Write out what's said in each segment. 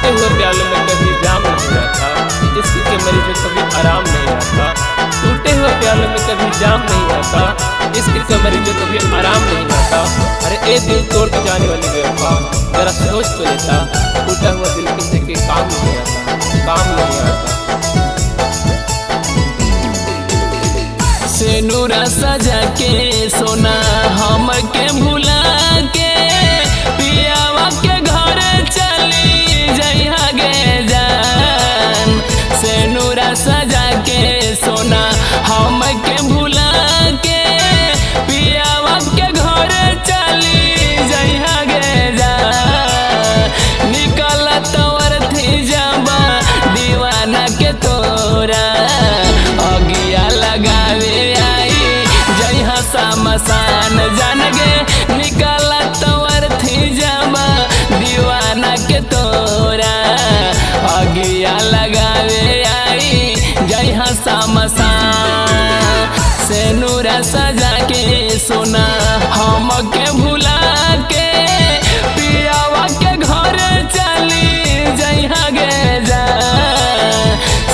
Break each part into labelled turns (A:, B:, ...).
A: टूटे हुए प्याले में कभी जाम नहीं आता, इश्क के मरीज में कभी आराम नहीं आता। टूटे हुए प्याले में कभी जाम नहीं आता, इश्क के मरीज में कभी आराम नहीं आता। अरे ए दिल तोड़ के जाने वाली बेवफा, जरा सोच तो लेता, टूटा हुआ दिल किसी के काम नहीं आता, काम नहीं आता।
B: सेनुरा सजा के सोना हम के भुला के पियावा के घर चली जइहा गे जान। सेनुरा सजा के सोना हम के भुला के पियावा के घर चली जइहा गे जान। निकल तोर थी जाबा दीवाना के तोरा, अगिया लगावे मसान जान गे। निकल तोर थी जाबा दीवाना के तोरा, अगिया लगावे आई जइहा मसान। सेनुरा सजा के सोना हम के भुला के पियावा के घर चली जइहा गे जा।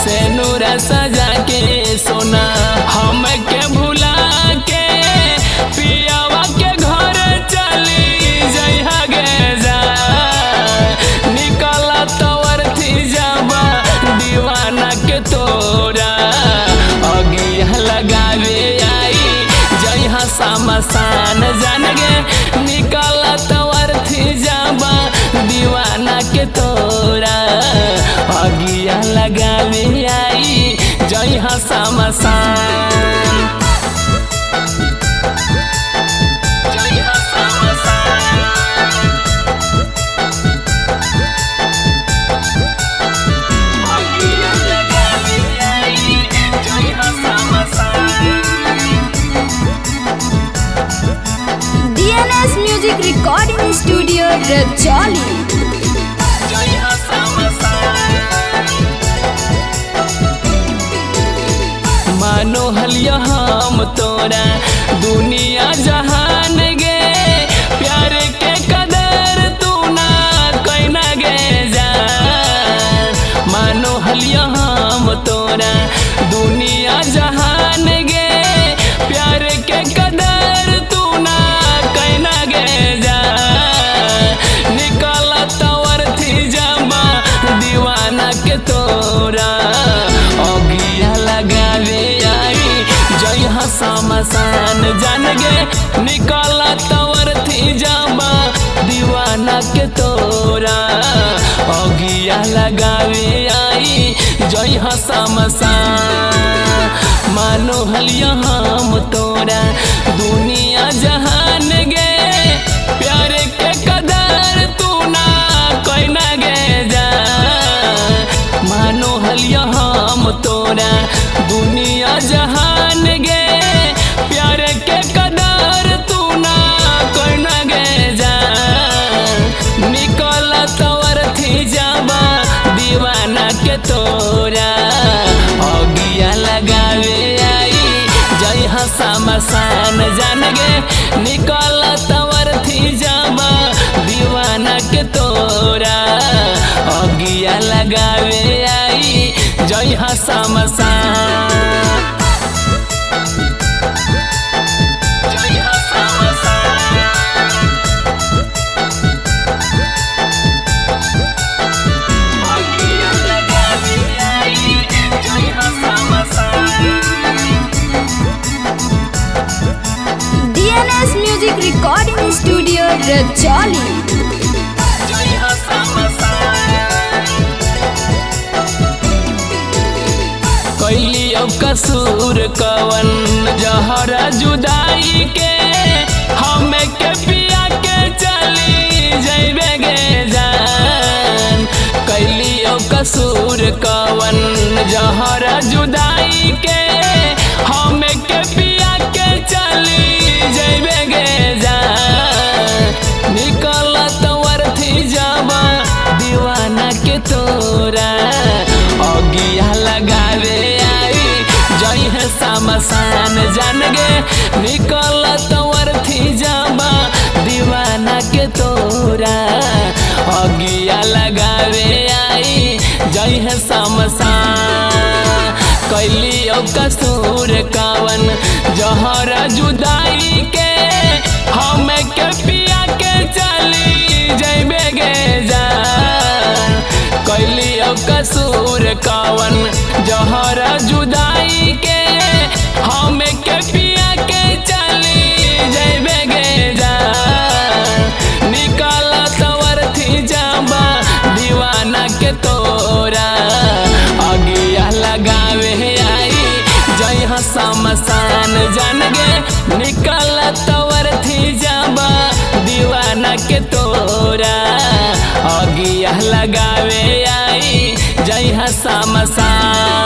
B: सेनुरा सजा के सोना हम के भुला के पियावा के घर चली जइहा गे जा। निकल तोर थी जाबा दीवाना के तोरा, अगिया लगावे आई जइहा मसान जान गे। निकल तोर थी जाबा दीवाना के तोरा, अगिया लगावे आई जइहा मसान।
C: DNS Music Recording Studio Rajoli।
B: मानो हलिया हम तोरा दुनिया जहान गे, प्यार के कदर तू ना कैना गे जान। मानो हलिया हम तोरा दुनिया जहान गे, प्यार के कदर तू ना कैना गे जान। निकल तोर थी जाबा दीवाना के तोरा, अगिया लगावे आई जइहा मसान जान गे। निकल तोर थी जाबा दीवाना के तोरा, अगिया लगावे आई जइहा मसान। मानो हलिया हम तोरा दुनिया जहान गे, प्यार के कदर तू ना कैना गे जा। मानो हलिया हम तोरा दुनिया जहान गे, प्यार के कदर तू ना कैना गे जा। निकल तोर थी जाबा दीवाना के तोरा, अगिया लगावे आई जइहा मसान जान गे। निकल तोर थी जाबा दीवाना के तोरा, अगिया लगावे आई जइहा मसान।
C: DNS Music Recording Studio Rajoli।
B: कैली अब कसूर कवन जहरा जुदाई के, हमें के पिया के चली जइबे गे जान। कैली अब कसूर कवन जहरा जुदाई के, हमें के पिया के चली जइबे गे जान। निकल तोर थी जाबा दीवाना के तोरा, अगिया लगावे आई जइहा मसान जान गे। निकल तोर थी जाबा दीवाना के तोरा, अगिया लगावे आई शमशान। कैली कसूर कावन जहर जुदाई के हम के पिया के चली जैबे गे जान। कैली कसूर कावन जहर जुदाई के हम के पिया के चली जैबे गे जान। निकाल तवर थी जाबा दीवाना के तोरा अगिया लगावे आई जहाँ शमशान जान गे। निकाल तवर थी जाबा दीवाना के तोरा अगिया लगावे आई जहाँ शमशान।